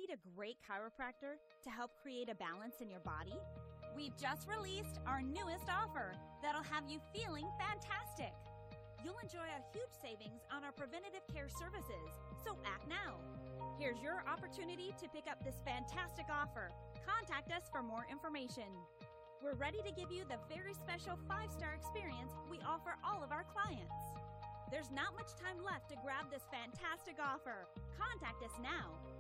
need a great chiropractor to help create a balance in your body? We've just released our newest offer that'll have you feeling fantastic. You'll enjoy a huge savings on our preventative care services, so act now. Here's your opportunity to pick up this fantastic offer. Contact us for more information. We're ready to give you the very special 5-star experience we offer all of our clients. There's not much time left to grab this fantastic offer. Contact us now.